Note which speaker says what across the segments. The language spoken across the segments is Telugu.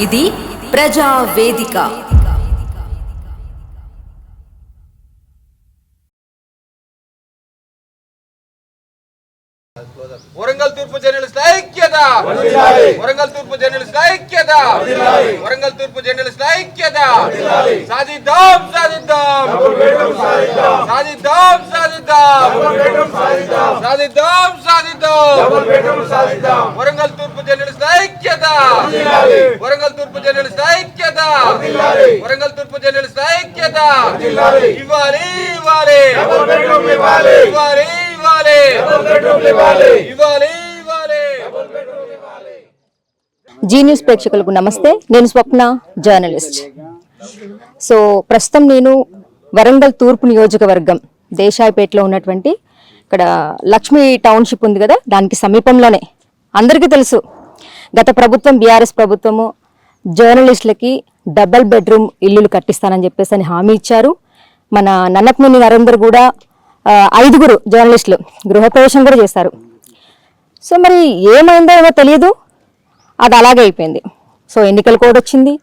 Speaker 1: ఇది ప్రజా వేదిక.
Speaker 2: వరంగల్ తూర్పు జర్నలిస్ట్ ఐక్యత, వరంగల్ తూర్పు జర్నలిస్ట్ ఐక్యత, వరంగల్ తూర్పు జర్నలిస్ట్ ఐక్యత. సాధిద్దాం సాధిద్దాం సాధిద్దాం సాధిద్దాం సాధిద్దాం సాధిద్దాం. వరంగల్ తూర్పు జర్నలిస్ట్ ఐక్యత, వరంగల్ తూర్పు జర్నలిస్ట్ ఐక్యత, వరంగల్ తూర్పు జర్నలిస్ట్ ఐక్యత. ఇవ్వాలి ఇవ్వాలి ఇవ్వాలి ఇవ్వాలి
Speaker 3: జీ న్యూస్ ప్రేక్షకులకు నమస్తే. నేను స్వప్న, జర్నలిస్ట్. సో ప్రస్తుతం నేను వరంగల్ తూర్పు నియోజకవర్గం దేశాయిపేటలో ఉన్నటువంటి ఇక్కడ లక్ష్మీ టౌన్షిప్ ఉంది కదా, దానికి సమీపంలోనే అందరికీ తెలుసు గత ప్రభుత్వం బీఆర్ఎస్ ప్రభుత్వము జర్నలిస్టులకి డబుల్ బెడ్రూమ్ ఇల్లులు కట్టిస్తానని చెప్పేసి హామీ ఇచ్చారు. మన నన్నపనేని నరేందర్ కూడా 5 జర్నలిస్టులు గృహప్రవేశం కూడా చేశారు. సో మరి ఏమైందో ఏమో తెలియదు, అది అలాగే అయిపోయింది. సో ఎన్నికల కోడ్ వచ్చింది,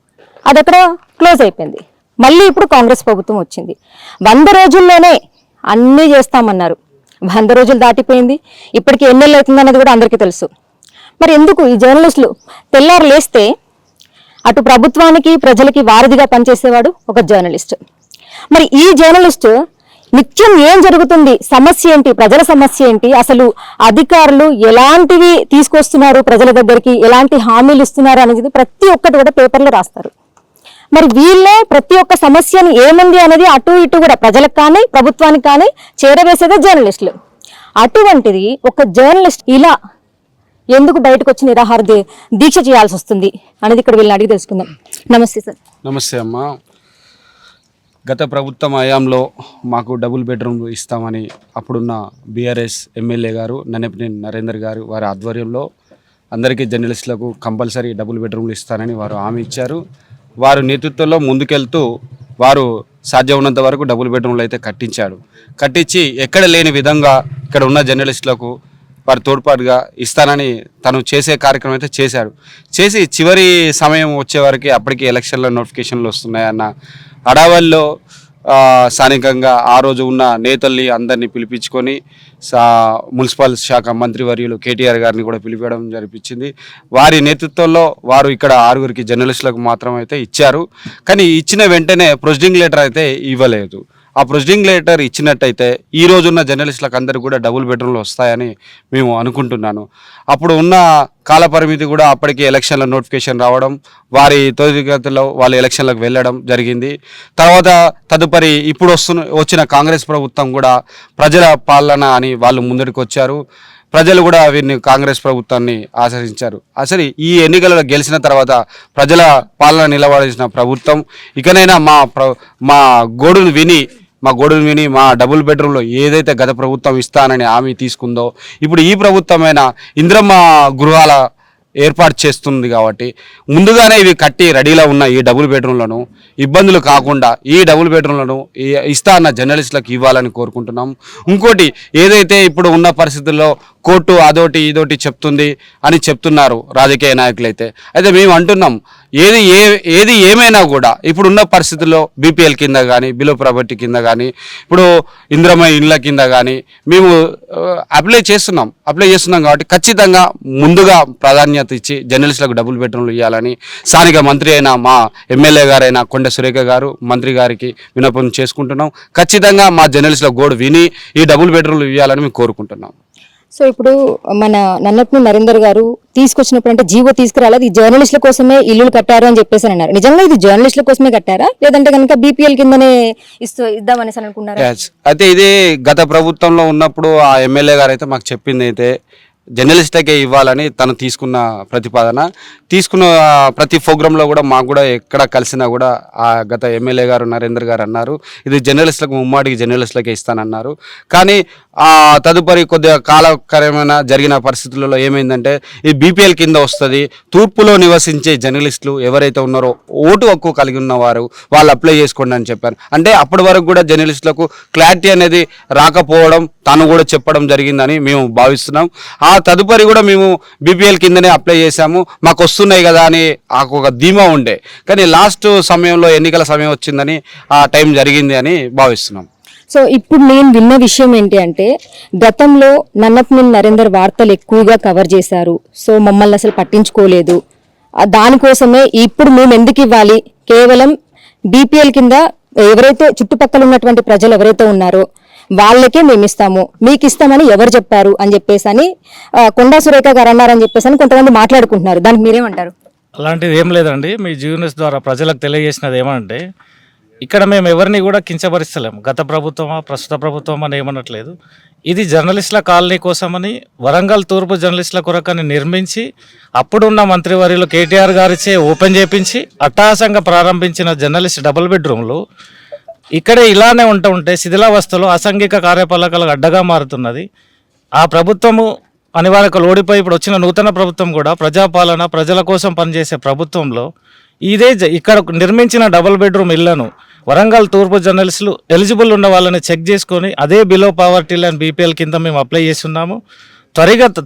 Speaker 3: అది అక్కడ క్లోజ్ అయిపోయింది. మళ్ళీ ఇప్పుడు కాంగ్రెస్ ప్రభుత్వం వచ్చింది. 100 రోజుల్లోనే అన్నీ చేస్తామన్నారు. 100 రోజులు దాటిపోయింది, ఇప్పటికీ ఎన్నెళ్ళు అవుతుంది అన్నది కూడా అందరికీ తెలుసు. మరి ఎందుకు ఈ జర్నలిస్టులు తెల్లారు లేస్తే అటు ప్రభుత్వానికి ప్రజలకి వారధిగా పనిచేసేవాడు ఒక జర్నలిస్ట్. మరి ఈ జర్నలిస్ట్ నిత్యం ఏం జరుగుతుంది, సమస్య ఏంటి, ప్రజల సమస్య ఏంటి, అసలు అధికారులు ఎలాంటివి తీసుకొస్తున్నారు ప్రజల దగ్గరికి, ఎలాంటి హామీలు ఇస్తున్నారు అనేది ప్రతి ఒక్కటి కూడా పేపర్లో రాస్తారు. మరి వీళ్ళే ప్రతి ఒక్క సమస్యను ఏముంది అనేది అటు ఇటు కూడా ప్రజలకు కానీ ప్రభుత్వానికి కానీ చేరవేసేదే జర్నలిస్టులు. అటువంటిది ఒక జర్నలిస్ట్ ఇలా ఎందుకు బయటకు వచ్చి నిరాహార దీక్ష చేయాల్సి వస్తుంది అనేది ఇక్కడ వీళ్ళని అడిగి తెలుసుకుందాం. నమస్తే సార్.
Speaker 4: నమస్తే అమ్మా. గత ప్రభుత్వం హయాంలో మాకు డబుల్ బెడ్రూమ్లు ఇస్తామని అప్పుడున్న బీఆర్ఎస్ ఎమ్మెల్యే గారు నన్నపనేని నరేందర్ గారు వారి ఆధ్వర్యంలో అందరికీ జర్నలిస్టులకు కంపల్సరీ డబుల్ బెడ్రూమ్లు ఇస్తానని వారు హామీ ఇచ్చారు. వారు నేతృత్వంలో ముందుకెళ్తూ వారు సాధ్యం ఉన్నంత వరకు డబుల్ బెడ్రూమ్లు అయితే కట్టించి ఎక్కడ లేని విధంగా ఇక్కడ ఉన్న జర్నలిస్టులకు వారు తోడ్పాటుగా ఇస్తానని తను చేసే కార్యక్రమం అయితే చేసి చివరి సమయం వచ్చే వరకు అప్పటికి ఎలక్షన్ల నోటిఫికేషన్లు వస్తున్నాయన్న హడావల్లో స్థానికంగా ఆ రోజు ఉన్న నేతల్ని అందరినీ పిలిపించుకొని మున్సిపల్ శాఖ మంత్రివర్యులు కేటీఆర్ గారిని కూడా పిలిపించడం జరిపించింది. వారి నేతృత్వంలో వారు ఇక్కడ 6 జర్నలిస్టులకు మాత్రం అయితే ఇచ్చారు. కానీ ఇచ్చిన వెంటనే ప్రొసీడింగ్ లెటర్ అయితే ఇవ్వలేదు. ఆ ప్రొసీడింగ్ లెటర్ ఇచ్చినట్టయితే ఈ రోజున్న జర్నలిస్టులకు అందరికీ కూడా డబుల్ బెడ్రూమ్లు వస్తాయని మేము అనుకుంటున్నాను. అప్పుడు ఉన్న కాలపరిమితి కూడా అప్పటికి ఎలక్షన్ల నోటిఫికేషన్ రావడం, వారి తొలిగతిలో వాళ్ళు ఎలక్షన్లకు వెళ్ళడం జరిగింది. తర్వాత తదుపరి ఇప్పుడు వచ్చిన కాంగ్రెస్ ప్రభుత్వం కూడా ప్రజల పాలన అని వాళ్ళు ముందడికి వచ్చారు. ప్రజలు కూడా వీరిని కాంగ్రెస్ ప్రభుత్వాన్ని ఆశ్రయించారు. అసలు ఈ ఎన్నికలలో గెలిచిన తర్వాత ప్రజల పాలన నిలబడాల్సిన ప్రభుత్వం ఇకనైనా మా గోడును విని మా డబుల్ బెడ్రూమ్లో ఏదైతే గత ప్రభుత్వం ఇస్తానని హామీ తీసుకుందో ఇప్పుడు ఈ ప్రభుత్వమైన ఇంద్రమ్మ గృహాల ఏర్పాటు చేస్తుంది కాబట్టి ముందుగానే ఇవి కట్టి రెడీలో ఉన్న ఈ డబుల్ బెడ్రూమ్లను ఇబ్బందులు కాకుండా ఈ డబుల్ బెడ్రూమ్లను ఇస్తా అన్న జర్నలిస్టులకు ఇవ్వాలని కోరుకుంటున్నాం. ఇంకోటి ఏదైతే ఇప్పుడు ఉన్న పరిస్థితుల్లో కోర్టు అదోటి ఇదోటి చెప్తుంది అని చెప్తున్నారు రాజకీయ నాయకులైతే. అయితే మేము అంటున్నాం ఏది ఏమైనా కూడా ఇప్పుడున్న పరిస్థితుల్లో బీపీఎల్ కింద కానీ బిలో ప్రాపర్టీ కింద కానీ ఇప్పుడు ఇంద్రమ్మ ఇండ్ల కింద కానీ మేము అప్లై చేస్తున్నాం కాబట్టి ఖచ్చితంగా ముందుగా ప్రాధాన్యత ఇచ్చి జర్నలిస్టులకు డబుల్ బెడ్రూమ్లు ఇవ్వాలని స్థానిక మంత్రి అయిన మా ఎమ్మెల్యే గారైన కొండ సురేఖ గారు మంత్రి గారికి విన్నపం చేసుకుంటున్నాం. ఖచ్చితంగా మా జర్నలిస్టుల గోడు విని ఈ డబుల్ బెడ్రూమ్లు ఇవ్వాలని మేము కోరుకుంటున్నాం.
Speaker 3: సో ఇప్పుడు మన నన్నపనేని నరేందర్ గారు తీసుకొచ్చినప్పుడు అంటే జీవో తీసుకురాలేదు, ఈ జర్నలిస్టుల కోసమే ఇల్లులు కట్టారు అని చెప్పేసి అన్నారు. నిజంగా ఇది జర్నలిస్టుల కోసమే కట్టారా, లేదంటే కనుక బీపీఎల్ కిందనే ఇద్దామనేసి అనుకున్నారా?
Speaker 4: అయితే ఇది గత ప్రభుత్వంలో ఉన్నప్పుడు ఆ ఎమ్మెల్యే గారు అయితే మాకు చెప్పింది అయితే జర్నలిస్టులకే ఇవ్వాలని తను తీసుకున్న ప్రతి ప్రోగ్రాంలో కూడా మాకు కూడా ఎక్కడ కలిసినా కూడా ఆ గత ఎమ్మెల్యే గారు నరేందర్ గారు అన్నారు ఇది జర్నలిస్టులకు ముమ్మాడికి జర్నలిస్టులకే ఇస్తానన్నారు. కానీ తదుపరి కొద్దిగా కాలకరమైన జరిగిన పరిస్థితులలో ఏమైందంటే ఈ బీపీఎల్ కింద వస్తుంది. తూర్పులో నివసించే జర్నలిస్టులు ఎవరైతే ఉన్నారో ఓటు హక్కు కలిగి ఉన్నవారు వాళ్ళు అప్లై చేసుకోండి అని చెప్పారు. అంటే అప్పటి వరకు కూడా జర్నలిస్టులకు క్లారిటీ అనేది రాకపోవడం తను కూడా చెప్పడం జరిగిందని మేము భావిస్తున్నాం. ఆ తదుపరి కూడా మేము బీపీఎల్ కిందనే అప్లై చేశాము, మాకు వస్తున్నాయి కదా అని ఒక ధీమా ఉండే. కానీ లాస్ట్ సమయంలో ఎన్నికల సమయం వచ్చిందని ఆ టైం జరిగింది అని భావిస్తున్నాం.
Speaker 3: సో ఇప్పుడు నేను విన్న విషయం ఏంటి అంటే గతంలో నన్నపనేని నరేందర్ వార్తలు ఎక్కువగా కవర్ చేశారు, సో మమ్మల్ని అసలు పట్టించుకోలేదు, దానికోసమే ఇప్పుడు మేము ఎందుకు ఇవ్వాలి, కేవలం బీపీఎల్ కింద ఎవరైతే చుట్టుపక్కల ఉన్నటువంటి ప్రజలు ఎవరైతే ఉన్నారో వాళ్ళకే మేము ఇస్తాము, మీకు ఇస్తామని ఎవరు చెప్పారు అని చెప్పేసి అని కొండా సురేఖ గారు అన్నారని చెప్పేసి అని కొంతమంది మాట్లాడుకుంటున్నారు. దానికి మీరేమంటారు?
Speaker 5: అలాంటిది ఏం లేదండి. మీ జీవనస్ ద్వారా ప్రజలకు తెలియజేసినది ఏమంటే ఇక్కడ మేము ఎవరిని కూడా కించపరిస్తలేము. గత ప్రభుత్వమా ప్రస్తుత ప్రభుత్వం అని ఏమనట్లేదు. ఇది జర్నలిస్టుల కాలనీ కోసమని వరంగల్ తూర్పు జర్నలిస్టుల కొరకని నిర్మించి అప్పుడున్న మంత్రివర్యులు కేటీఆర్ గారిచే ఓపెన్ చేపించి అట్టహాసంగా ప్రారంభించిన జర్నలిస్ట్ డబుల్ బెడ్రూమ్లు ఇక్కడే ఇలానే ఉంటే శిథిలావస్థలో అసాంఘిక కార్యకలాపాలకు అడ్డగా మారుతున్నది. ఆ ప్రభుత్వము అనివార్యతలు ఓడిపోయి ఇప్పుడు వచ్చిన నూతన ప్రభుత్వం కూడా ప్రజాపాలన ప్రజల కోసం పనిచేసే ప్రభుత్వంలో ఇదే ఇక్కడ నిర్మించిన డబుల్ బెడ్రూమ్ ఇళ్లను వరంగల్ తూర్పు జర్నలిస్టులు ఎలిజిబుల్ ఉన్న వాళ్ళని చెక్ చేసుకొని అదే బిలో పావర్టీ లైన్ బీపీఎల్ కింద మేము అప్లై చేస్తున్నాము.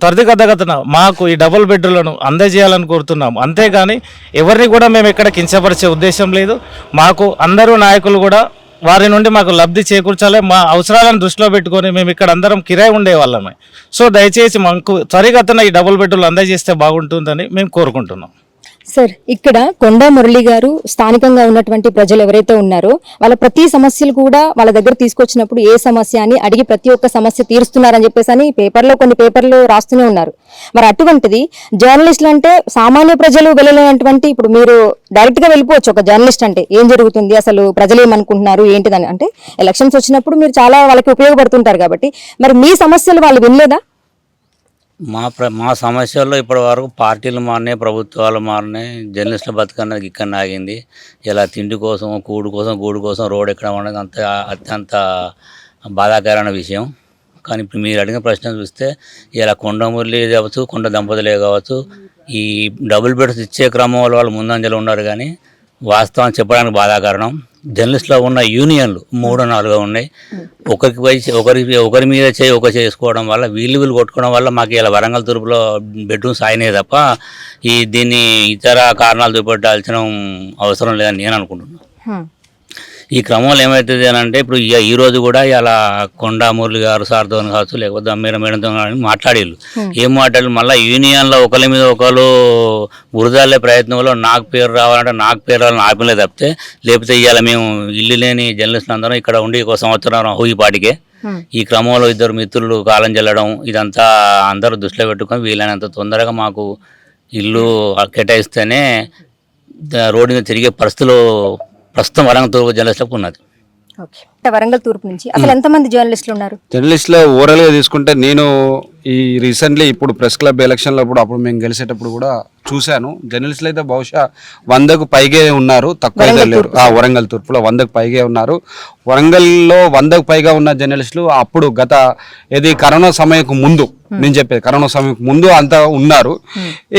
Speaker 5: త్వరితగతిన మాకు ఈ డబుల్ బెడ్రూమ్లను అందజేయాలని కోరుతున్నాము. అంతేగాని ఎవరిని కూడా మేము ఎక్కడ కించపరిచే ఉద్దేశం లేదు. మాకు అందరూ నాయకులు కూడా వారి నుండి మాకు లబ్ధి చేకూర్చాలి. మా అవసరాలను దృష్టిలో పెట్టుకొని మేము ఇక్కడ అందరం కిరాయి ఉండే వాళ్ళమే. సో దయచేసి మాకు త్వరితగతిన ఈ డబుల్ బెడ్రూమ్లు అందజేస్తే బాగుంటుందని మేము కోరుకుంటున్నాం.
Speaker 3: సార్, ఇక్కడ కొండా మురళి గారు స్థానికంగా ఉన్నటువంటి ప్రజలు ఎవరైతే ఉన్నారో వాళ్ళ ప్రతి సమస్యలు కూడా వాళ్ళ దగ్గర తీసుకొచ్చినప్పుడు ఏ సమస్య అని అడిగి ప్రతి ఒక్క సమస్య తీరుస్తున్నారని చెప్పేసి అని కొన్ని పేపర్లు రాస్తూనే ఉన్నారు. మరి అటువంటిది జర్నలిస్టులు అంటే సామాన్య ప్రజలు వెళ్ళలేనటువంటి, ఇప్పుడు మీరు డైరెక్ట్ గా వెళ్ళిపోవచ్చు ఒక జర్నలిస్ట్ అంటే ఏం జరుగుతుంది అసలు ప్రజలు ఏమనుకుంటున్నారు ఏంటిదని, అంటే ఎలక్షన్స్ వచ్చినప్పుడు మీరు చాలా వాళ్ళకి ఉపయోగపడుతుంటారు కాబట్టి మరి మీ సమస్యలు వాళ్ళు వినలేదా?
Speaker 6: మా సమస్యల్లో ఇప్పటి వరకు పార్టీలు మారినాయి, ప్రభుత్వాలు మారినాయి, జర్నలిస్టుల బతుకన్నది ఇక్కడ ఆగింది. ఇలా తిండి కోసం గూడు కోసం రోడ్ ఎక్కడం అనేది అత్యంత బాధాకరమైన విషయం. కానీ ఇప్పుడు మీరు అడిగిన ప్రశ్న చూస్తే ఇలా కొండ మురళి కావచ్చు, కొండ దంపతులే కావచ్చు, ఈ డబుల్ బెడ్స్ ఇచ్చే క్రమంలో వాళ్ళు ముందంజలో ఉన్నారు. కానీ వాస్తవం చెప్పడానికి బాధాకరణం, జర్నలిస్టులో ఉన్న యూనియన్లు 3-4 ఉన్నాయి. ఒకరి మీద చేసుకోవడం వల్ల వీళ్ళు కొట్టుకోవడం వల్ల మాకు ఇలా వరంగల్ తూర్పులో బెడ్రూమ్స్ అయినాయి తప్ప దీన్ని ఇతర కారణాలు చూపెట్టాల్సిన అవసరం లేదని నేను అనుకుంటున్నాను. ఈ క్రమంలో ఏమవుతుంది అని అంటే ఇప్పుడు ఈ రోజు కూడా ఇలా కొండా మురళి గారు సార్తో కావచ్చు, లేకపోతే మేడంతో కానీ మాట్లాడేళ్ళు. ఏం మాట్లాడారు, మళ్ళీ యూనియన్లో ఒకరి మీద ఒకరు బురదాలే ప్రయత్నంలో నాకు పేరు రావాలంటే నాకు పేరు రావాలని ఆపిలే తప్పితే, లేకపోతే ఇవాళ మేము ఇల్లు లేని జర్నలిస్టులు అందరం ఇక్కడ ఉండి 1 సంవత్సరం ఊగిపాటికే. ఈ క్రమంలో 2 మిత్రులు కాలం చెల్లడం ఇదంతా అందరూ దృష్టిలో పెట్టుకొని వీలైనంత తొందరగా మాకు ఇల్లు కేటాయిస్తేనే రోడ్డు మీద తిరిగే పరిస్థితులు ప్రస్తుతం వరంగల్ తూర్పు జర్నలిస్టులకు ఉన్నది.
Speaker 3: వరంగల్ తూర్పు నుంచి అసలు ఎంతమంది జర్నలిస్టులు ఉన్నారు?
Speaker 4: జర్నలిస్టులో ఓవరాల్గా తీసుకుంటే నేను ఈ రీసెంట్లీ ఇప్పుడు ప్రెస్ క్లబ్ ఎలక్షన్లో అప్పుడు మేము గెలిచేటప్పుడు కూడా చూశాను. జర్నలిస్టులు అయితే బహుశా 100కు పైగే ఉన్నారు, తక్కువ అయితే లేరు. వరంగల్ తూర్పులో 100కు పైగే ఉన్నారు. వరంగల్లో 100కు పైగా ఉన్న జర్నలిస్టులు అప్పుడు కరోనా సమయంకు ముందు, నేను చెప్పేది కరోనా సమయం ముందు అంతా ఉన్నారు.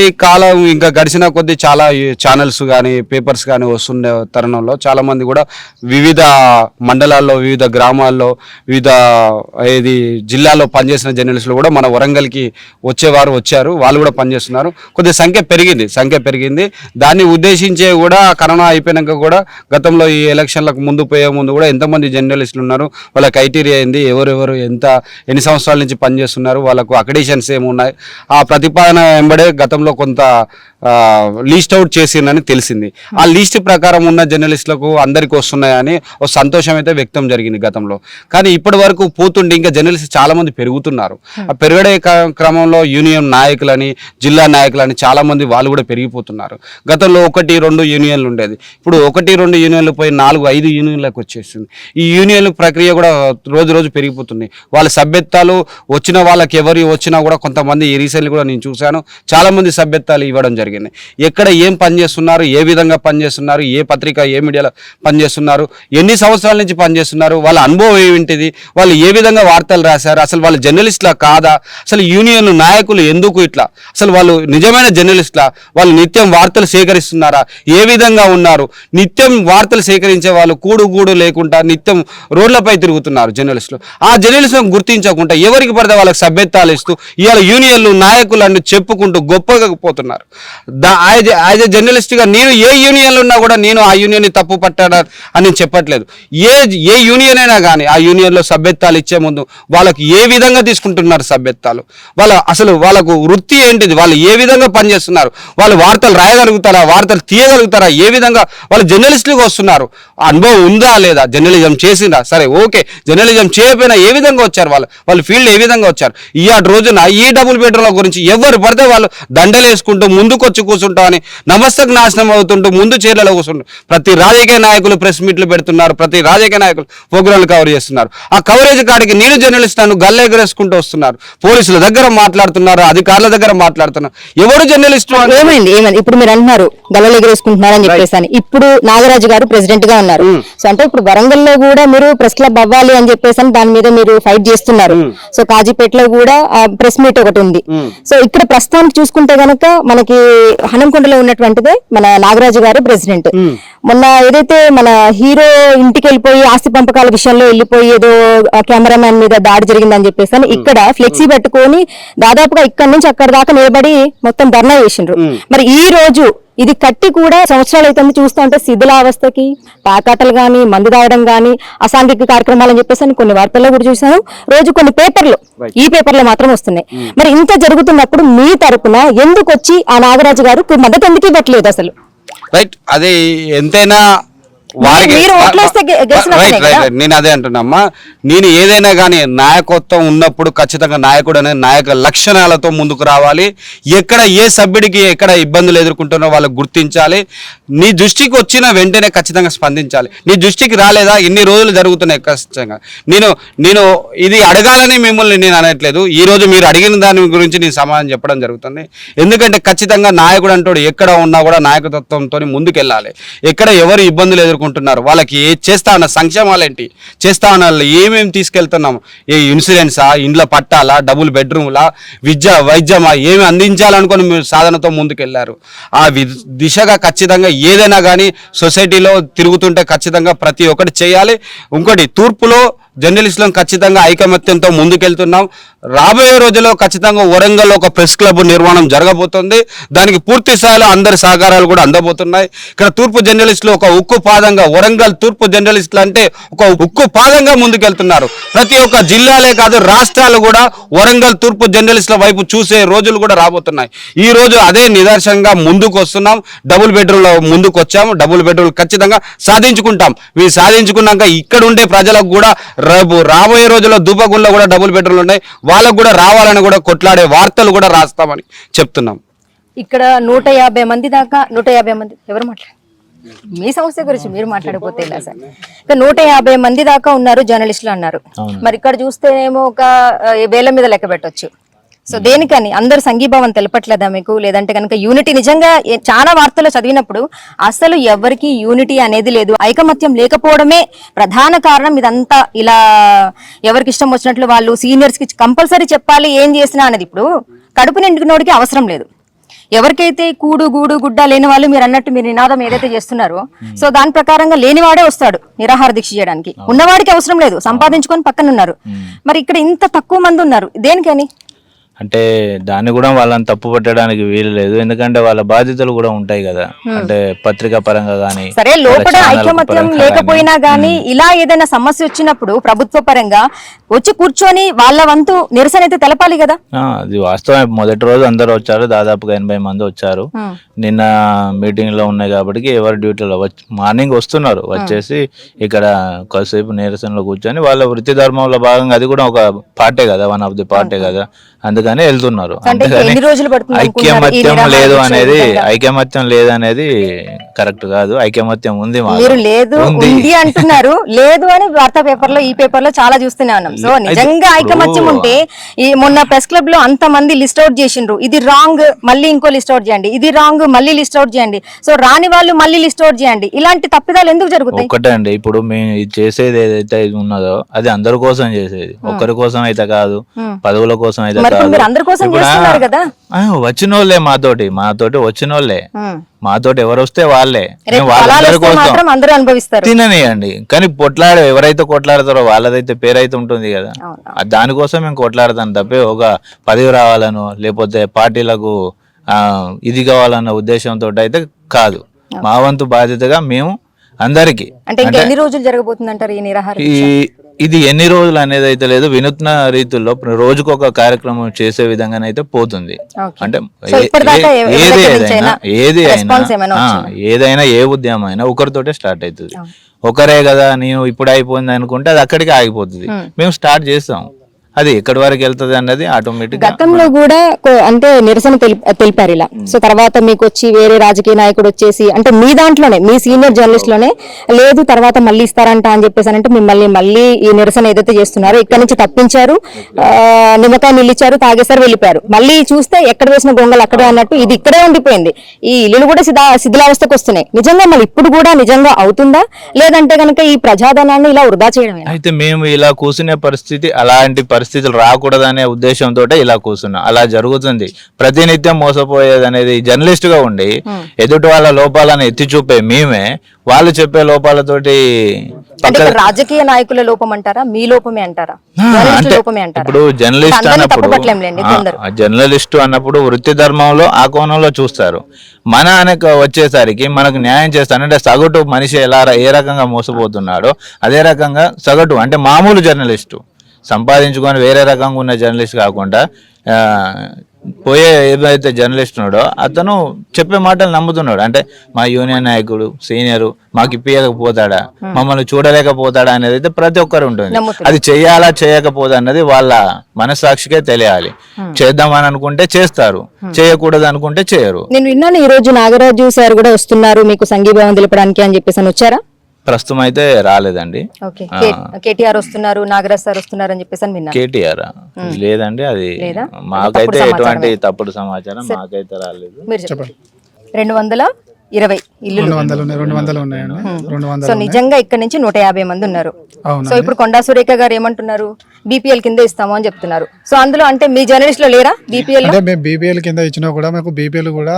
Speaker 4: ఈ కాలం ఇంకా గడిచిన కొద్దీ చాలా ఛానల్స్ కానీ పేపర్స్ కానీ వస్తుండే తరుణంలో చాలా మంది కూడా వివిధ మండలాల్లో, వివిధ గ్రామాల్లో, వివిధ జిల్లాల్లో పనిచేసిన జర్నలిస్టులు కూడా మన వరంగల్కి వచ్చారు. వాళ్ళు కూడా పనిచేస్తున్నారు. కొద్దిగా సంఖ్య పెరిగింది. దాన్ని ఉద్దేశించే కూడా కరోనా అయిపోయినాక కూడా గతంలో ఈ ఎలక్షన్లకు పోయే ముందు కూడా ఎంతమంది జర్నలిస్టులు ఉన్నారు, వాళ్ళ క్రైటీరియా ఏంది, ఎవరెవరు ఎన్ని సంవత్సరాల నుంచి పనిచేస్తున్నారు, వాళ్ళకు అక్రిడిషన్స్ ఏమున్నాయి, ఆ ప్రతిపాదన వెంబడే గతంలో కొంత లీస్ట్ అవుట్ చేసిందని తెలిసింది. ఆ లీస్ట్ ప్రకారం ఉన్న జర్నలిస్టులకు అందరికీ వస్తున్నాయని ఒక సంతోషం అయితే వ్యక్తం జరిగింది గతంలో. కానీ ఇప్పటి వరకు పోతుండే ఇంకా జర్నలిస్ట్ చాలా మంది పెరుగుతున్నారు. ఆ పెరగడే క్రమంలో యూనియన్ నాయకులని, జిల్లా నాయకులని చాలా మంది వాళ్ళు కూడా పెరిగిపోతున్నారు. గతంలో 1-2 యూనియన్లు ఉండేది, ఇప్పుడు 1-2 యూనియన్లు పోయి 4-5 యూనియన్లకు వచ్చేసింది. ఈ యూనియన్ల ప్రక్రియ కూడా రోజు పెరిగిపోతుంది. వాళ్ళ సభ్యత్వాలు వచ్చిన వాళ్ళకి ఎవరు వచ్చినా కూడా కొంతమంది రీసెంట్లీ కూడా నేను చూశాను, చాలా మంది సభ్యత్వాలు ఇవ్వడం జరిగింది. ఎక్కడ ఏం పనిచేస్తున్నారు, ఏ విధంగా పనిచేస్తున్నారు, ఏ పత్రిక ఏ మీడియాలో పనిచేస్తున్నారు, ఎన్ని సంవత్సరాల నుంచి పనిచేస్తున్నారు పనిచేస్తున్నారు, వాళ్ళ అనుభవం ఏమిటిది, వాళ్ళు ఏ విధంగా వార్తలు రాశారు, అసలు వాళ్ళు జర్నలిస్ట్లా కాదా, అసలు యూనియన్ నాయకులు ఎందుకు ఇట్లా, అసలు వాళ్ళు నిజమైన జర్నలిస్ట్లా, వాళ్ళు నిత్యం వార్తలు సేకరిస్తున్నారా, ఏ విధంగా ఉన్నారు, నిత్యం వార్తలు సేకరించే వాళ్ళు కూడు లేకుండా నిత్యం రోడ్లపై తిరుగుతున్నారు జర్నలిస్టులు. ఆ జర్నలిస్టులను గుర్తించకుండా ఎవరికి పడితే వాళ్ళకి సభ్యత్వాలు ఇస్తూ ఇవాళ యూనియన్లు నాయకులు అని చెప్పుకుంటూ గొప్పగా పోతున్నారు. యాజ్ ఎ జర్నలిస్ట్గా నేను ఏ యూనియన్లు ఉన్నా కూడా నేను ఆ యూనియన్ని తప్పు పట్టాడా అని చెప్పట్లేదు. ఏ యూనియన్ అయినా కానీ ఆ యూనియన్లో సభ్యత్వాలు ఇచ్చే ముందు వాళ్ళకి ఏ విధంగా తీసుకుంటున్నారు సభ్యత్వాలు, వాళ్ళకు వృత్తి ఏంటిది, వాళ్ళు ఏ విధంగా పనిచేస్తున్నారు, వాళ్ళు వార్తలు రాయగలుగుతారా, వార్తలు తీయగలుగుతారా, ఏ విధంగా వాళ్ళు జర్నలిస్టులుగా వస్తున్నారు, అనుభవం ఉందా లేదా, జర్నలిజం చేసిందా, సరే ఓకే, జర్నలిజం చేయకపోయినా ఏ విధంగా వచ్చారు, వాళ్ళ ఫీల్డ్ ఏ విధంగా వచ్చారు. ఈ రోజున ఈ డబుల్ బెడ్రూమ్ల గురించి ఎవరు పడితే వాళ్ళు దండలు వేసుకుంటూ ముందుకొచ్చి కూర్చుంటాం అని నమస్తకు నాశనం అవుతుంటూ ముందు చీరలో కూర్చుంటారు. ప్రతి రాజకీయ నాయకులు ప్రెస్ మీట్లు పెడుతున్నారు, ప్రతి రాజకీయ నాయకులు ప్రోగ్రాంలు కవర్ చేస్తున్నారు. ఆ కవరేజ్ కాడికి నేను జర్నలిస్ట్ నన్ను గల్లెగరేసుకుంటూ వస్తున్నారు, పోలీసుల దగ్గర మాట్లాడుతున్నారు, అధికారుల దగ్గర మాట్లాడుతున్నారు. ఎవరు జర్నలిస్ట్
Speaker 3: ఏమైంది ఇప్పుడు మీరు అంటున్నారు గల్లలు ఎగరేసుకుంటున్నారని చెప్పేసి అని. ఇప్పుడు నాగరాజు గారు ప్రెసిడెంట్ గా ఉన్నారు. సో అంటే ఇప్పుడు వరంగల్లో కూడా మీరు ప్రెస్ క్లబ్ అవ్వాలి అని చెప్పేసి అని దాని మీద మీరు ఫైట్ చేస్తున్నారు. సో కాజీపేటలో కూడా ప్రెస్ మీట్ ఒకటి ఉంది. సో ఇక్కడ ప్రస్తుతానికి చూసుకుంటే గనక మనకి హనంకొండలో ఉన్నటువంటిదే మన నాగరాజు గారు ప్రెసిడెంట్. మొన్న ఏదైతే మన హీరో ఇంటికి వెళ్ళిపోయి ఆస్తి పంపకాల విషయంలో వెళ్ళిపోయి ఏదో కెమెరామ్యాన్ మీద దాడి జరిగిందని చెప్పేసి అని ఇక్కడ ఫ్లెక్సీ పెట్టుకొని దాదాపుగా ఇక్కడ నుంచి అక్కడ దాకా నిలబడి మొత్తం ధర్నా చేసిండ్రు. మరి ఈ రోజు ఇది కట్టి కూడా సంవత్సరాలు అయితే చూస్తూ ఉంటే శిథిలావస్థకి పాకాటలు గాని, మందు తాగడం గాని, అసాంఘిక కార్యక్రమాలు అని చెప్పేసి కొన్ని వార్తల్లో కూడా చూసాను. రోజు కొన్ని పేపర్లు, ఈ పేపర్లో మాత్రం వస్తున్నాయి. మరి ఇంత జరుగుతున్నప్పుడు మీ తరపున ఎందుకు వచ్చి ఆ నాగరాజు గారు మద్దతు ఎందుకు ఇవ్వట్లేదు అసలు?
Speaker 4: రైట్, అదే ఎంతైనా నేను అదే అంటున్నామ్మా. నేను ఏదైనా కానీ నాయకత్వం ఉన్నప్పుడు ఖచ్చితంగా నాయకుడు అనే నాయక లక్షణాలతో ముందుకు రావాలి. ఎక్కడ ఏ సభ్యుడికి ఎక్కడ ఇబ్బందులు ఎదుర్కొంటున్నా వాళ్ళకు గుర్తించాలి. నీ దృష్టికి వచ్చిన వెంటనే ఖచ్చితంగా స్పందించాలి. నీ దృష్టికి రాలేదా, ఇన్ని రోజులు జరుగుతున్నాయి ఖచ్చితంగా. నేను ఇది అడగాలని మిమ్మల్ని నేను అనట్లేదు. ఈ రోజు మీరు అడిగిన దాని గురించి నేను సమాధానం చెప్పడం జరుగుతుంది. ఎందుకంటే ఖచ్చితంగా నాయకుడు అంటాడు ఎక్కడ ఉన్నా కూడా నాయకత్వంతో ముందుకెళ్ళాలి. ఎక్కడ ఎవరు ఇబ్బందులు ఎదుర్కొంటున్నారు, వాళ్ళకి చేస్తా ఉన్న సంక్షేమాలు ఏంటి, చేస్తా ఉన్న ఏమేమి తీసుకెళ్తున్నాము, ఏ ఇన్సూరెన్సా, ఇండ్ల పట్టాలా, డబుల్ బెడ్రూమ్లా, వైద్యమా, ఏమి అందించాలనుకొని మీరు సాధనతో ముందుకెళ్లారు. ఆ దిశగా ఖచ్చితంగా ఏదైనా కానీ సొసైటీలో తిరుగుతుంటే ఖచ్చితంగా ప్రతి ఒక్కటి చేయాలి. ఇంకోటి తూర్పులో జర్నలిస్టులను ఖచ్చితంగా ఐకమత్యంతో ముందుకెళ్తున్నాం. రాబోయే రోజుల్లో ఖచ్చితంగా వరంగల్లో ఒక ప్రెస్ క్లబ్ నిర్మాణం జరగబోతుంది. దానికి పూర్తి స్థాయిలో అందరి సహకారాలు కూడా అందబోతున్నాయి. ఇక్కడ తూర్పు జర్నలిస్టులు ఒక ఉక్కు పాదంగా, వరంగల్ తూర్పు జర్నలిస్టులు అంటే ఒక ఉక్కు పాదంగా ముందుకెళ్తున్నారు. ప్రతి ఒక్క జిల్లాలే కాదు రాష్ట్రాలు కూడా వరంగల్ తూర్పు జర్నలిస్టుల వైపు చూసే రోజులు కూడా రాబోతున్నాయి. ఈ రోజు అదే నిదర్శనంగా ముందుకు వస్తున్నాం. డబుల్ బెడ్రూమ్లో ముందుకు వచ్చాము. డబుల్ బెడ్రూమ్ ఖచ్చితంగా సాధించుకుంటాం. ఇవి సాధించుకున్నాక ఇక్కడ ఉండే ప్రజలకు కూడా రాబోయే రోజుల్లో దూపగుల్లో కూడా డబుల్ బెడ్రూమ్లు ఉన్నాయి, వాళ్ళకు కూడా రావాలని కూడా కొట్లాడే వార్తలు కూడా రాస్తామని చెప్తున్నాం.
Speaker 3: ఇక్కడ 150 మంది దాకా 150 మంది ఎవరు మాట్లాడారు? మీ సమస్య గురించి మీరు మాట్లాడకపోతే ఇలా సార్. ఇక 150 మంది దాకా ఉన్నారు జర్నలిస్టులు అన్నారు. మరి ఇక్కడ చూస్తేనేమో ఒక వేల మీద లెక్క పెట్టొచ్చు. సో దేనికని అందరూ సంఘీభావం తెలపట్లేదా మీకు? లేదంటే కనుక యూనిటీ నిజంగా చాలా వార్తలు చదివినప్పుడు అసలు ఎవరికి యూనిటీ అనేది లేదు, ఐకమత్యం లేకపోవడమే ప్రధాన కారణం. ఇదంతా ఇలా ఎవరికి ఇష్టం వచ్చినట్లు వాళ్ళు సీనియర్స్ కి కంపల్సరీ చెప్పాలి ఏం చేసినా అనేది. ఇప్పుడు కడుపు నిండుకున్నోడికి అవసరం లేదు. ఎవరికైతే కూడు గూడు గుడ్డ లేని వాళ్ళు మీరు అన్నట్టు మీరు నినాదం ఏదైతే చేస్తున్నారో సో దాని ప్రకారంగా లేనివాడే వస్తాడు నిరాహార దీక్ష చేయడానికి. ఉన్నవాడికి అవసరం లేదు, సంపాదించుకొని పక్కన ఉన్నారు. మరి ఇక్కడ ఇంత తక్కువ మంది ఉన్నారు దేనికని?
Speaker 7: అంటే దాన్ని కూడా వాళ్ళని తప్పు పట్టడానికి వీలు లేదు. ఎందుకంటే వాళ్ళ బాధ్యతలు కూడా ఉంటాయి కదా. అంటే పత్రికా పరంగా గానీ
Speaker 3: సరే లోపల ఐకమత్యం లేకపోయినా గానీ ఇలా ఏదైనా సమస్య వచ్చినప్పుడు ప్రభుత్వ పరంగా వచ్చి కూర్చొని వాళ్ళ వంతు నిరసన అయితే తెలపాలి కదా.
Speaker 7: అది వాస్తవం. మొదటి రోజు అందరూ వచ్చారు, దాదాపుగా 80 మంది వచ్చారు. నిన్న మీటింగ్ లో ఉన్నాయి కాబట్టి ఎవరి డ్యూటీలో మార్నింగ్ వస్తున్నారు. వచ్చేసి ఇక్కడ కొద్దిసేపు నిరసనలో కూర్చొని వాళ్ళ వృత్తి ధర్మంలో ఐక్యమత్యం అది కూడా ఒక పార్టే కదా, వన్ ఆఫ్ ది పార్టే కదా, అందుకని వెళ్తున్నారు. అంతేగాని ఐకమత్యం లేదనేది కరెక్ట్ కాదు. ఐకమత్యం ఉంది మాలో.
Speaker 3: మీరు లేదు ఉంది అంటున్నారు, లేదు అని వార్తా పేపర్ లో ఈ పేపర్ లో చాలా చూస్తూనే ఉన్నాం. సో నిజంగా ఐకమత్యం ఉంటే ఈ మొన్న ప్రెస్ క్లబ్ లో అంత మంది లిస్ట్ అవుట్ చేసిండ్రు, ఇది రాంగ్ మళ్ళీ ఇంకో లిస్ట్ అవుట్ చేయండి, ఇది రాంగ్ మళ్ళీ లిస్ట్ అవుట్ చేయండి, సో రాని వాళ్ళు మళ్ళీ లిస్ట్ అవుట్ చేయండి. ఇలాంటి తప్పిదాలు ఎందుకు జరుగుతాయి?
Speaker 7: ఒక్కటే అండి, ఇప్పుడు మేము ఇది చేసేది ఏదైతే ఉన్నదో అది అందరి కోసం చేసేది, ఒక్కరి కోసం అయితే కాదు, పదవుల కోసం అయితే
Speaker 3: మరి
Speaker 7: కాదు.
Speaker 3: మీరు అందరి కోసం చేస్తున్నారు కదా.
Speaker 7: వచ్చిన వాళ్ళే మాతోటి వచ్చిన వాళ్ళే, మాతోటి ఎవరు వస్తే వాళ్ళే,
Speaker 3: రేపు
Speaker 7: వాళ్ళందరి
Speaker 3: ఫలాలు వస్తే
Speaker 7: కోసం
Speaker 3: మాత్రం అందరూ అనుభవిస్తారు.
Speaker 7: తిననియండి. కానీ ఎవరైతే కొట్లాడతారో వాళ్ళదైతే పేరైతే ఉంటుంది కదా, దానికోసం మేము కొట్లాడతాం తప్పే ఒక పదవి రావాలనో లేకపోతే పార్టీలకు ఇది కావాలన్న ఉద్దేశంతో అయితే కాదు. మా వంతు బాధ్యతగా మేము అందరికి
Speaker 3: అంటే ఇంకా ఎన్ని రోజులు జరగబోతుంది అంటారు ఈ నిరాహార?
Speaker 7: ఇది ఎన్ని రోజులు అనేది అయితే లేదు, వినూత్న రీతుల్లో రోజుకొక కార్యక్రమం చేసే విధంగానైతే పోతుంది. అంటే ఏదైనా ఏ ఉద్యమం అయినా ఒకరితోటే స్టార్ట్ అవుతుంది. ఒకరే కదా నేను ఇప్పుడు అయిపోయింది అనుకుంటే అది అక్కడికి ఆగిపోతుంది. మేము స్టార్ట్ చేస్తాం, అది ఎక్కడి వరకు వెళ్తుంది అన్నది ఆటోమేటిక్.
Speaker 3: గతంలో కూడా అంటే నిరసన తెలిపారు ఇలా, సో తర్వాత మీకు వచ్చి వేరే రాజకీయ నాయకుడు వచ్చేసి అంటే మీ దాంట్లోనే మీ సీనియర్ జర్నలిస్ట్ లోనే లేదు తర్వాత మళ్ళీ ఇస్తారంట అని చెప్పేసి అంటే మిమ్మల్ని మళ్ళీ ఈ నిరసన ఏదైతే చేస్తున్నారో ఇక్కడ నుంచి తప్పించారు, నిమ్మకాయ నిలిచారు, తాగేసారు, వెళ్ళిపోయారు. మళ్ళీ చూస్తే ఎక్కడ వేసిన గొంగలు అక్కడే అన్నట్టు ఇది ఇక్కడే ఉండిపోయింది. ఈ ఇల్లులు కూడా శిథిలావస్థకు వస్తున్నాయి. నిజంగా మళ్ళీ ఇప్పుడు కూడా నిజంగా అవుతుందా, లేదంటే కనుక ఈ ప్రజాధనాన్ని ఇలా వృధా చేయడమే?
Speaker 7: అయితే మేము ఇలా కూర్చునే పరిస్థితి, అలాంటి పరిస్థితులు రాకూడదనే ఉద్దేశంతో ఇలా కూర్చున్నాం. అలా జరుగుతుంది. ప్రతినిత్యం మోసపోయేది అనేది జర్నలిస్ట్ గా ఉండి ఎదుటి వాళ్ళ లోపాలను ఎత్తి చూపే మేమే వాళ్ళు చెప్పే లోపాలతోటి
Speaker 3: రాజకీయ నాయకుల లోపం అంటారా, మీ లోపమే అంటారా?
Speaker 7: ఇప్పుడు జర్నలిస్ట్ అన్నప్పుడు వృత్తి ధర్మంలో ఆ కోణంలో చూస్తారు. మన అనక వచ్చేసరికి మనకు న్యాయం చేస్తానంటే సగటు మనిషి ఏ రకంగా మోసపోతున్నాడో అదే రకంగా సగటు అంటే మామూలు జర్నలిస్టు సంపాదించుకొని వేరే రకంగా ఉన్న జర్నలిస్ట్ కాకుండా పోయే ఏదైతే జర్నలిస్ట్ ఉన్నాడో అతను చెప్పే మాటలు నమ్ముతున్నాడు. అంటే మా యూనియన్ నాయకుడు సీనియరు మాకు ఇప్పియకపోతాడా, మమ్మల్ని చూడలేకపోతాడా అనేది అయితే ప్రతి ఒక్కరు ఉంటుంది. అది చేయాలా చేయకపోదా అన్నది వాళ్ళ మనస్సాక్షికే తెలియాలి. చేద్దామని అనుకుంటే చేస్తారు, చేయకూడదు అనుకుంటే చేయరు.
Speaker 3: నేను విన్నాను ఈ రోజు నాగరాజు సార్ కూడా వస్తున్నారు మీకు సంఘీభావం తెలపడానికి అని చెప్పేసి అని వచ్చారా?
Speaker 7: ప్రస్తుతం అయితే రాలేదండి.
Speaker 3: కేటీఆర్ వస్తున్నారు, నాగరాజ్ సార్ వస్తున్నారు అని చెప్పేసి విన్నాను.
Speaker 7: కేటీఆర్ లేదండి, అది మాకైతే ఎటువంటి తప్పుడు సమాచారం మాకైతే రాలేదు.
Speaker 3: 220 ఇల్లు. సో నిజంగా ఇక్కడ నుంచి 150 మంది ఉన్నారు. సో ఇప్పుడు కొండా సురేఖ గారు ఏమంటున్నారు, బీపీఎల్ కింద ఇస్తాము అని చెప్తున్నారు. సో అందులో అంటే మీ జర్నలిస్ట్ లో లేరా బీపీఎల్?
Speaker 8: అంటే మేము బీపీఎల్ కింద ఇచ్చినా కూడా మాకు బీపీఎల్ కూడా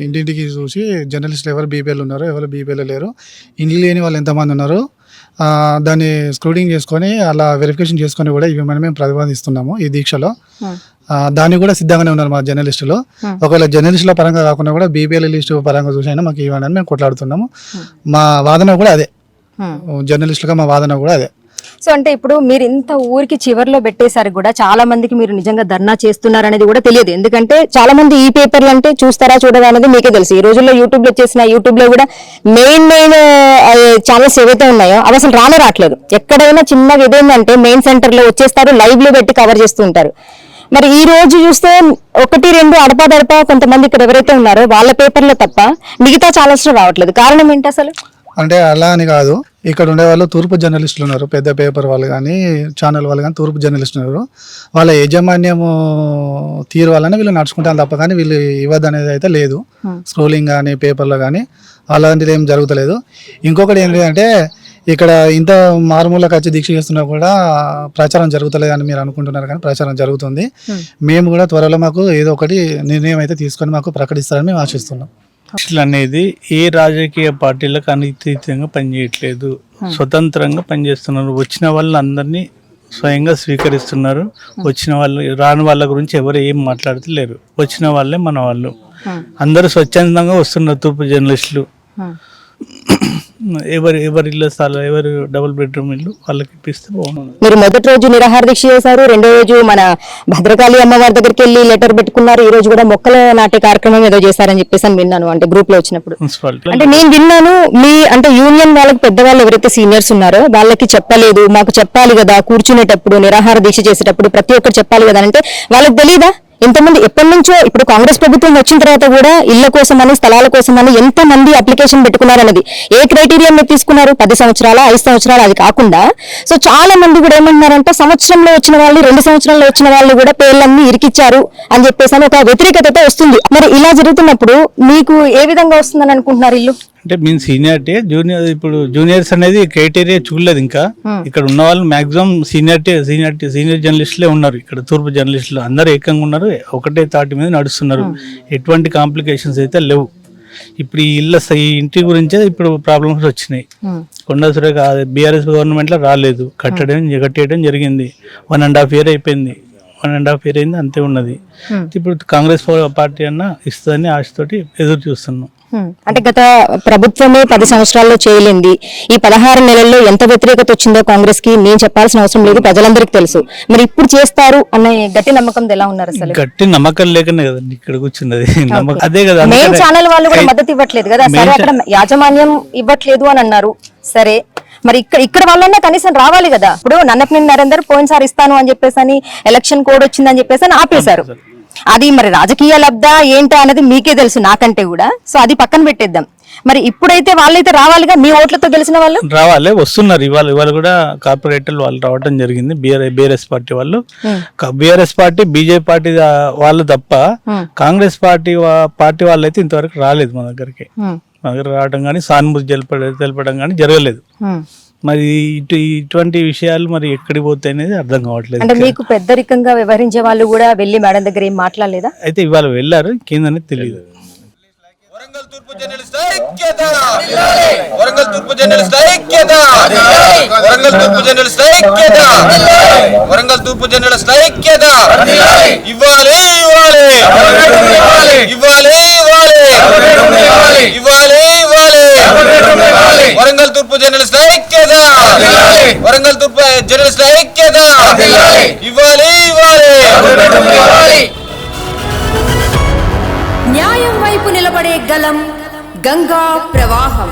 Speaker 8: ఇంటింటికి చూసి జర్నలిస్టులు ఎవరు బీపీఎల్ ఉన్నారు ఎవరు బీపీఎల్ లేరు, ఇండ్లు లేని వాళ్ళు ఎంతమంది ఉన్నారు దాన్ని స్క్రూటింగ్ చేసుకొని అలా వెరిఫికేషన్ చేసుకొని కూడా ఇవి మేము ప్రతిపాదిస్తున్నాము ఈ దీక్షలో. దాన్ని కూడా సిద్ధంగానే ఉన్నారు మా జర్నలిస్టులు. ఒకవేళ జర్నలిస్టుల పరంగా కాకుండా కూడా బీపీఎల్ లిస్టు పరంగా చూసైనా మాకు ఇవ్వండి అని మేము కొట్లాడుతున్నాము. మా వాదన కూడా అదే, జర్నలిస్టులుగా మా వాదన కూడా అదే.
Speaker 3: సో అంటే ఇప్పుడు మీరు ఇంత ఊరికి చివరిలో పెట్టేసరి కూడా చాలా మందికి మీరు నిజంగా ధర్నా చేస్తున్నారు అనేది కూడా తెలియదు. ఎందుకంటే చాలా మంది ఈ పేపర్లు అంటే చూస్తారా చూడదా అనేది మీకే తెలుసు. ఈ రోజుల్లో యూట్యూబ్ లో వచ్చేసిన యూట్యూబ్ లో కూడా మెయిన్ ఛానల్స్ ఏవైతే ఉన్నాయో అవి అసలు రావట్లేదు. ఎక్కడైనా చిన్నగా ఏదైందంటే మెయిన్ సెంటర్ లో వచ్చేస్తారు, లైవ్ లో పెట్టి కవర్ చేస్తూ ఉంటారు. మరి ఈ రోజు చూస్తే 1-2 అడపా కొంతమంది ఇక్కడ ఎవరైతే ఉన్నారో వాళ్ళ పేపర్లో తప్ప మిగతా ఛానల్స్ లో రావట్లేదు. కారణం ఏంటి అసలు?
Speaker 8: అంటే అలా అని కాదు, ఇక్కడ ఉండే వాళ్ళు తూర్పు జర్నలిస్టులు ఉన్నారు, పెద్ద పేపర్ వాళ్ళు కానీ ఛానల్ వాళ్ళు కానీ తూర్పు జర్నలిస్టులు ఉన్నారు. వాళ్ళ యాజమాన్యము తీరు వల్లనే వీళ్ళు నడుచుకుంటారు తప్ప కానీ వీళ్ళు ఇవ్వద్దు అనేది అయితే లేదు. స్క్రోలింగ్ కానీ పేపర్లో కానీ అలాంటిది ఏం జరుగుతలేదు. ఇంకొకటి ఏంటంటే ఇక్కడ ఇంత మారుమూలకు వచ్చి దీక్ష చేస్తున్నా కూడా ప్రచారం జరుగుతలేదు అని మీరు అనుకుంటున్నారు, కానీ ప్రచారం జరుగుతుంది. మేము కూడా త్వరలో మాకు ఏదో ఒకటి నిర్ణయం అయితే తీసుకొని మాకు ప్రకటిస్తారని మేము ఆశిస్తున్నాం.
Speaker 9: అనేది ఏ రాజకీయ పార్టీలకు అనితీతంగా పనిచేయట్లేదు, స్వతంత్రంగా పనిచేస్తున్నారు. వచ్చిన వాళ్ళందరినీ స్వయంగా స్వీకరిస్తున్నారు. వచ్చిన వాళ్ళు రాని వాళ్ళ గురించి ఎవరు ఏం మాట్లాడతలేరు. వచ్చిన వాళ్ళే మన వాళ్ళు, అందరూ స్వచ్ఛందంగా వస్తున్నారు. తూర్పు జర్నలిస్టులు ఎవరి ఇల్లు స్థలం ఎవరు డబుల్ బెడ్రూమ్ ఇల్లు వాళ్ళకి ఇప్పిస్తే బాగుంటుంది.
Speaker 3: మీరు మొదటి రోజు నిరాహార దీక్ష చేశారు, రెండో రోజు మన భద్రకాళి అమ్మవారి దగ్గరికి వెళ్ళి లెటర్ పెట్టుకున్నారు, ఈ రోజు కూడా మొక్కలు నాటే కార్యక్రమం ఏదో చేశారని చెప్పేసి అని విన్నాను. అంటే గ్రూప్ లో వచ్చినప్పుడు అంటే నేను విన్నాను మీ అంటే యూనియన్ వాళ్ళకి పెద్దవాళ్ళు ఎవరైతే సీనియర్స్ ఉన్నారో వాళ్ళకి చెప్పలేదు, మాకు చెప్పాలి కదా కూర్చునేటప్పుడు నిరాహార దీక్ష చేసేటప్పుడు ప్రతి ఒక్కరు చెప్పాలి కదా అంటే వాళ్ళకి తెలియదా ఇంతమంది ఎప్పటి నుంచో ఇప్పుడు కాంగ్రెస్ ప్రభుత్వం వచ్చిన తర్వాత కూడా ఇళ్ల కోసమని స్థలాల కోసమని ఎంత మంది అప్లికేషన్ పెట్టుకున్నారన్నది ఏ క్రైటీరియా మీరు తీసుకున్నారు? 10 సంవత్సరాల 5 సంవత్సరాలు అది కాకుండా సో చాలా మంది కూడా ఏమంటున్నారంటే సంవత్సరంలో వచ్చిన వాళ్ళు 2 సంవత్సరాల్లో వచ్చిన వాళ్ళు కూడా పేర్లన్నీ ఇరికిచ్చారు అని చెప్పేసి అని ఒక వ్యతిరేకత వస్తుంది. మరి ఇలా జరుగుతున్నప్పుడు మీకు ఏ విధంగా వస్తుందని అనుకుంటున్నారు ఇల్లు?
Speaker 9: అంటే మీన్ సీనియారిటీ జూనియర్, ఇప్పుడు జూనియర్స్ అనేది క్రైటీరియా చూడలేదు ఇంకా. ఇక్కడ ఉన్న వాళ్ళు మాక్సిమం సీనియర్ జర్నలిస్టులే ఉన్నారు. ఇక్కడ తూర్పు జర్నలిస్టులు అందరూ ఏకంగా ఉన్నారు, ఒకటే తాటి మీద నడుస్తున్నారు. ఎటువంటి కాంప్లికేషన్స్ అయితే లేవు. ఇప్పుడు ఈ ఇంటి గురించే ఇప్పుడు ప్రాబ్లమ్స్ వచ్చినాయి. కొండా సురేఖ బీఆర్ఎస్ గవర్నమెంట్ లో రాలేదు, కట్టేయడం జరిగింది. 1.5 year అయిపోయింది. 1.5 year అయింది, అంతే ఉన్నది. ఇప్పుడు కాంగ్రెస్ పార్టీ అన్న ఇస్తుందని ఆశతోటి ఎదురు చూస్తున్నాం.
Speaker 3: అంటే గత ప్రభుత్వమే 10 సంవత్సరాల్లో చేయలేంది, ఈ 16 నెలల్లో ఎంత వ్యతిరేకత వచ్చిందో కాంగ్రెస్ కి నేను చెప్పాల్సిన అవసరం లేదు, ప్రజలందరికీ తెలుసు. మరి ఇప్పుడు చేస్తారు అన్న గట్టి నమ్మకం ఎలా ఉన్నారు? అసలు
Speaker 9: గట్టి నమ్మకం లేకనే కదండి ఇక్కడ కూర్చున్నది. అదే కదా,
Speaker 3: మెయిన్ ఛానల్ వాళ్ళు కూడా మద్దతు ఇవ్వట్లేదు కదా. సరే, అక్కడ యాజమాన్యం ఇవ్వట్లేదు అని అన్నారు. సరే, మరి ఇక్కడ వాళ్ళన్నా కనీసం రావాలి కదా. ఇప్పుడు నన్నపనేని నరేందర్ పోయినసారి ఇస్తాను అని చెప్పేసి అని ఎలక్షన్ కోడ్ వచ్చిందని చెప్పేసి అని ఆపేశారు. అది మరి రాజకీయ లబ్ధా ఏంటో అనేది మీకే తెలుసు, నాకంటే కూడా. సో అది పక్కన పెట్టేద్దాం. మరి ఇప్పుడైతే వాళ్ళైతే రావాలిగా, మీ ఓట్లతో గెలిచిన వాళ్ళు
Speaker 9: రావాలి, వస్తున్నారు. ఇవాళ కూడా కార్పొరేటర్లు వాళ్ళు రావడం జరిగింది. బీఆర్ఎస్ పార్టీ వాళ్ళు, బీఆర్ఎస్ పార్టీ బీజేపీ పార్టీ వాళ్ళు తప్ప కాంగ్రెస్ పార్టీ వాళ్ళు అయితే ఇంతవరకు రాలేదు మా దగ్గరికి. మా దగ్గర రావడం కానీ సానుభూతి తెలపడం కానీ జరగలేదు. మరి ఇటువంటి విషయాలు మరి ఎక్కడికి పోతాయి అనేది అర్థం కావట్లేదు.
Speaker 3: అంటే మీకు పెద్దరికంగా వ్యవహరించే వాళ్ళు కూడా వెళ్ళి మేడం దగ్గర ఏం మాట్లాడలేదా?
Speaker 9: అయితే ఇవాళ వెళ్ళారు, కిందనే తెలియదు.
Speaker 2: వరంగల్ తూర్పు జర్నలిస్ట్ ఐక్యత, వరంగల్ తూర్పు జర్నలిస్ట్ ఐక్యత, వరంగల్ తూర్పు జర్నలిస్ట్ ఐక్యత, వరంగల్ తూర్పు జర్నలిస్ట్ ఐక్యత. ఇవ్వాలి ఇవ్వాలి ఇవ్వాలి ఇవ్వాలి ఇవ్వాలి వరంగల్ తూర్పు జర్నలిస్ట్ ఐక్యత, వరంగల్ తూర్పు జర్నలిస్ట్ ఐక్యత. ఇవ్వాలి ఇవ్వాలి.
Speaker 1: న్యాయం వైపు నిలబడే గలం గంగా ప్రవాహం.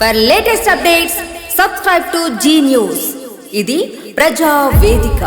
Speaker 1: For latest updates subscribe to Zee News. ఇది ప్రజా వేదిక.